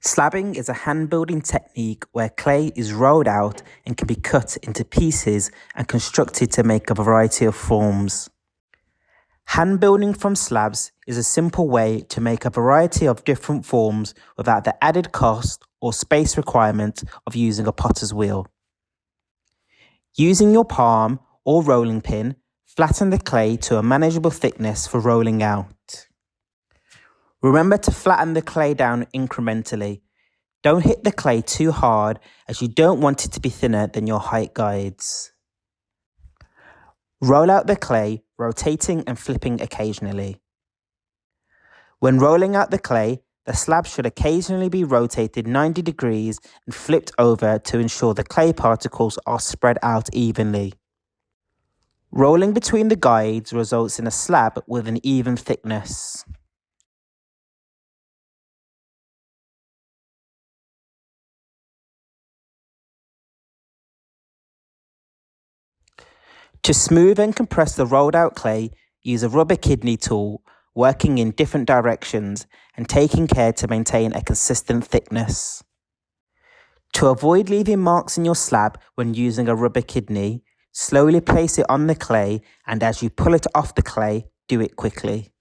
Slabbing is a hand-building technique where clay is rolled out and can be cut into pieces and constructed to make a variety of forms. Hand-building from slabs is a simple way to make a variety of different forms without the added cost or space requirement of using a potter's wheel. Using your palm or rolling pin, flatten the clay to a manageable thickness for rolling out. Remember to flatten the clay down incrementally. Don't hit the clay too hard as you don't want it to be thinner than your height guides. Roll out the clay, rotating and flipping occasionally. When rolling out the clay, the slab should occasionally be rotated 90 degrees and flipped over to ensure the clay particles are spread out evenly. Rolling between the guides results in a slab with an even thickness. To smooth and compress the rolled out clay, use a rubber kidney tool, working in different directions and taking care to maintain a consistent thickness. To avoid leaving marks in your slab when using a rubber kidney, slowly place it on the clay, and as you pull it off the clay, do it quickly.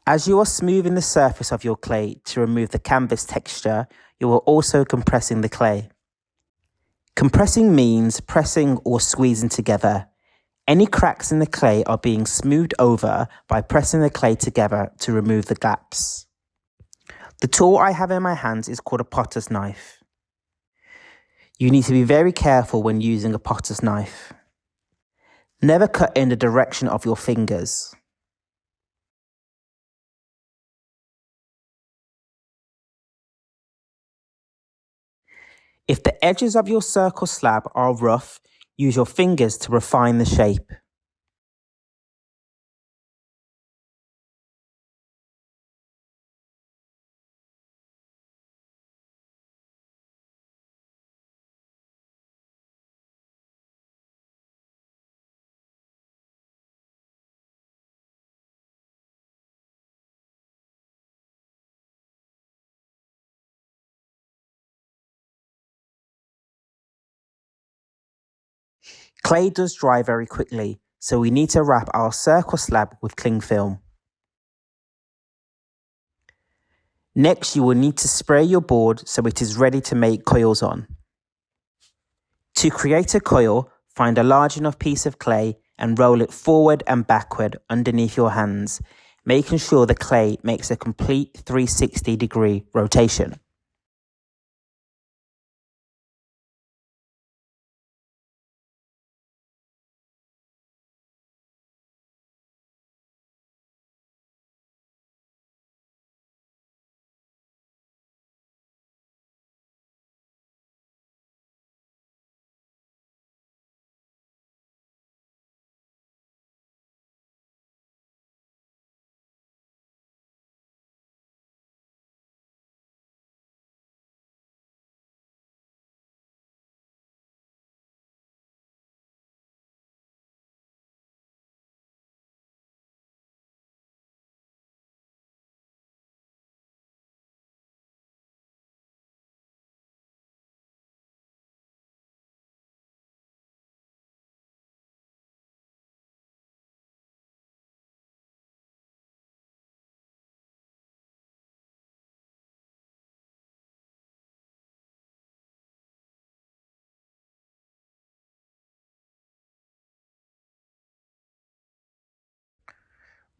As you are smoothing the surface of your clay to remove the canvas texture, you are also compressing the clay. Compressing means pressing or squeezing together. Any cracks in the clay are being smoothed over by pressing the clay together to remove the gaps. The tool I have in my hands is called a potter's knife. You need to be very careful when using a potter's knife. Never cut in the direction of your fingers. If the edges of your circle slab are rough, use your fingers to refine the shape. Clay does dry very quickly, so we need to wrap our circle slab with cling film. Next, you will need to spray your board so it is ready to make coils on. To create a coil, find a large enough piece of clay and roll it forward and backward underneath your hands, making sure the clay makes a complete 360-degree rotation.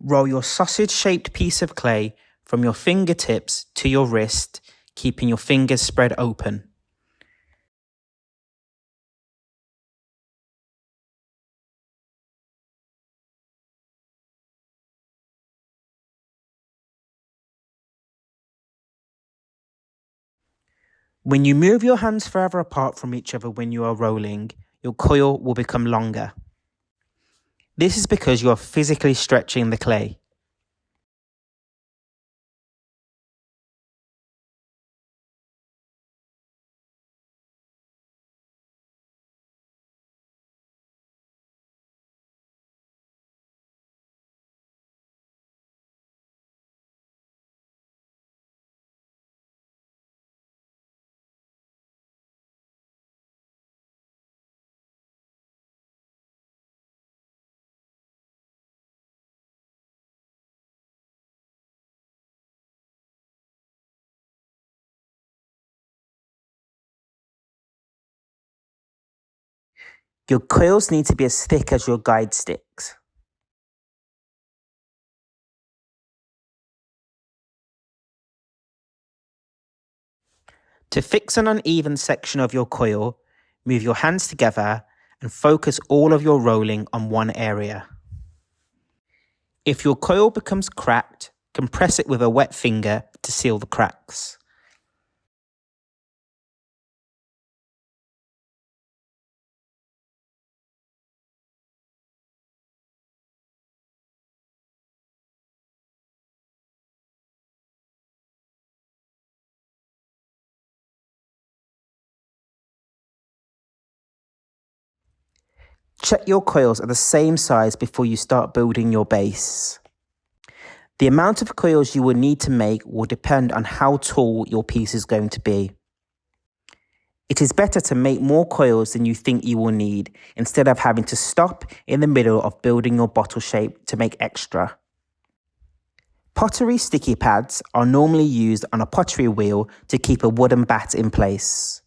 Roll your sausage-shaped piece of clay from your fingertips to your wrist, keeping your fingers spread open. When you move your hands further apart from each other when you are rolling, your coil will become longer. This is because you are physically stretching the clay. Your coils need to be as thick as your guide sticks. To fix an uneven section of your coil, move your hands together and focus all of your rolling on one area. If your coil becomes cracked, compress it with a wet finger to seal the cracks. Check your coils are the same size before you start building your base. The amount of coils you will need to make will depend on how tall your piece is going to be. It is better to make more coils than you think you will need, instead of having to stop in the middle of building your bottle shape to make extra. Pottery sticky pads are normally used on a pottery wheel to keep a wooden bat in place.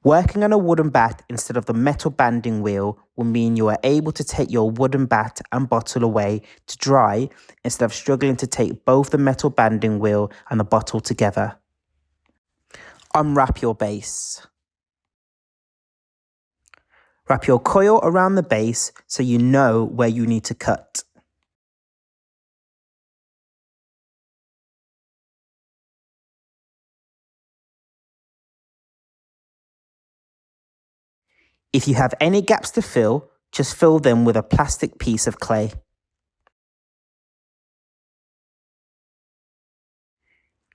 Working on a wooden bat instead of the metal banding wheel will mean you are able to take your wooden bat and bottle away to dry instead of struggling to take both the metal banding wheel and the bottle together. Unwrap your base. Wrap your coil around the base so you know where you need to cut. If you have any gaps to fill, just fill them with a plastic piece of clay.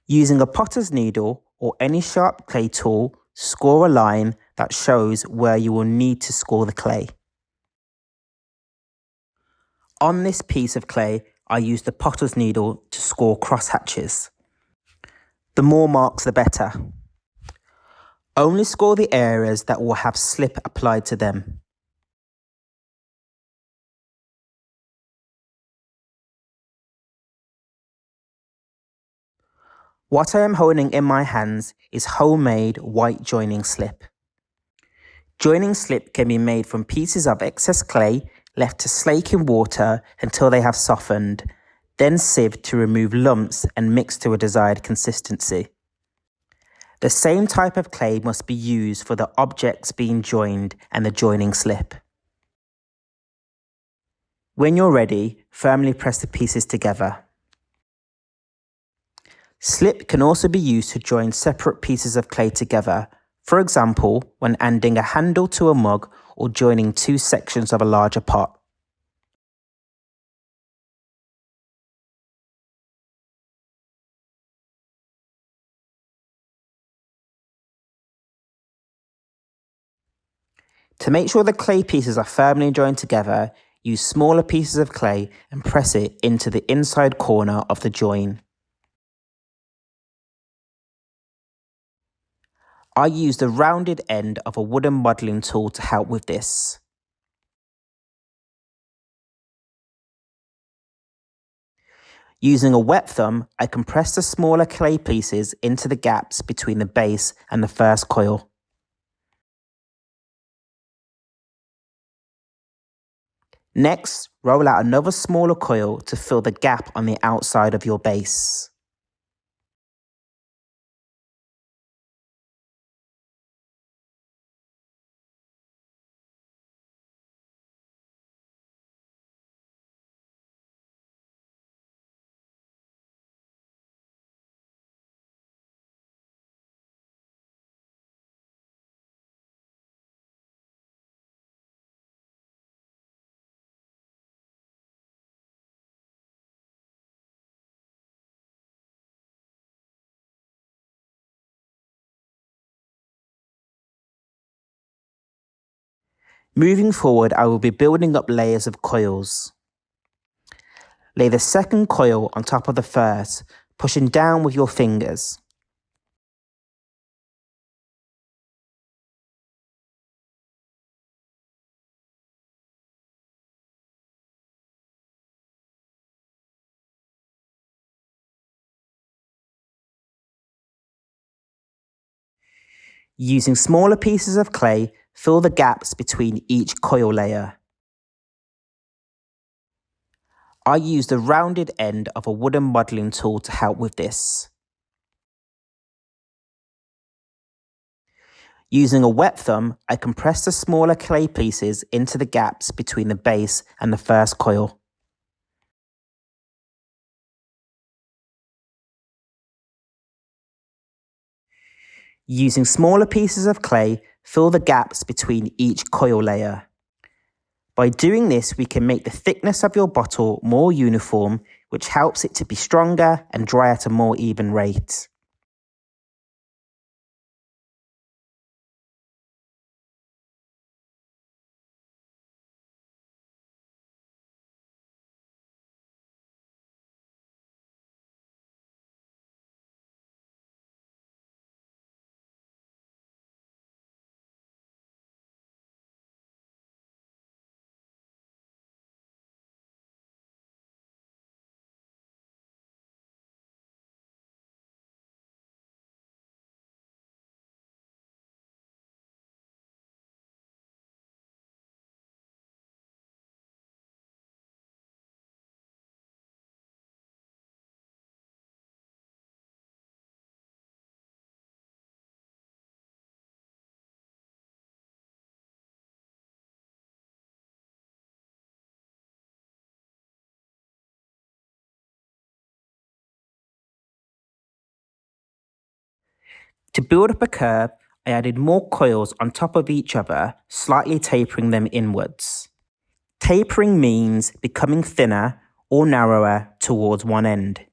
Using a potter's needle or any sharp clay tool, score a line that shows where you will need to score the clay. On this piece of clay, I used the potter's needle to score crosshatches. The more marks, the better. Only score the areas that will have slip applied to them. What I am holding in my hands is homemade white joining slip. Joining slip can be made from pieces of excess clay left to slake in water until they have softened, then sieved to remove lumps and mixed to a desired consistency. The same type of clay must be used for the objects being joined and the joining slip. When you're ready, firmly press the pieces together. Slip can also be used to join separate pieces of clay together, for example, when adding a handle to a mug or joining two sections of a larger pot. To make sure the clay pieces are firmly joined together, use smaller pieces of clay and press it into the inside corner of the join. I used the rounded end of a wooden modelling tool to help with this. Using a wet thumb, I compressed the smaller clay pieces into the gaps between the base and the first coil. Next, roll out another smaller coil to fill the gap on the outside of your base. Moving forward, I will be building up layers of coils. Lay the second coil on top of the first, pushing down with your fingers. Using smaller pieces of clay, fill the gaps between each coil layer. I used the rounded end of a wooden modelling tool to help with this. Using a wet thumb, I compressed the smaller clay pieces into the gaps between the base and the first coil. Using smaller pieces of clay, fill the gaps between each coil layer. By doing this, we can make the thickness of your bottle more uniform, which helps it to be stronger and dry at a more even rate. To build up a curve, I added more coils on top of each other, slightly tapering them inwards. Tapering means becoming thinner or narrower towards one end.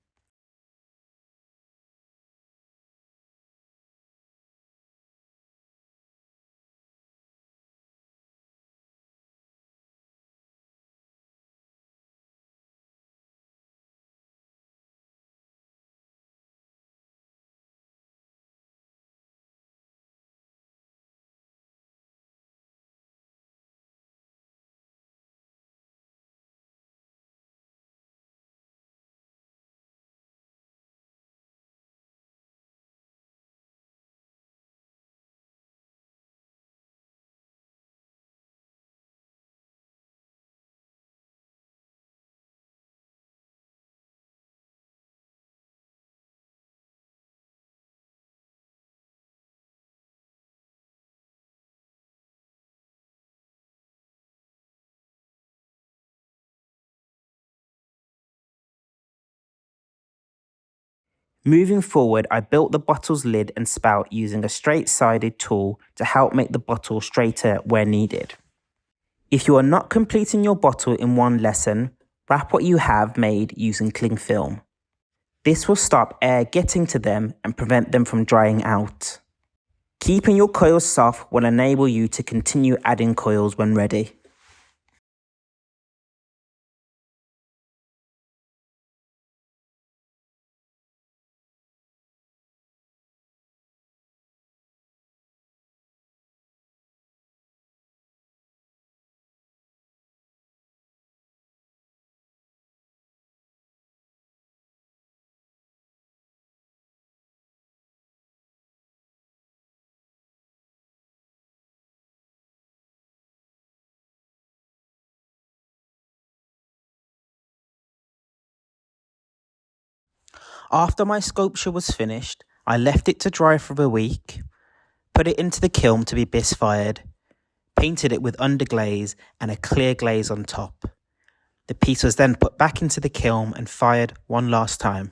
Moving forward, I built the bottle's lid and spout using a straight-sided tool to help make the bottle straighter where needed. If you are not completing your bottle in one lesson, wrap what you have made using cling film. This will stop air getting to them and prevent them from drying out. Keeping your coils soft will enable you to continue adding coils when ready. After my sculpture was finished, I left it to dry for a week, put it into the kiln to be bisque fired, painted it with underglaze and a clear glaze on top. The piece was then put back into the kiln and fired one last time.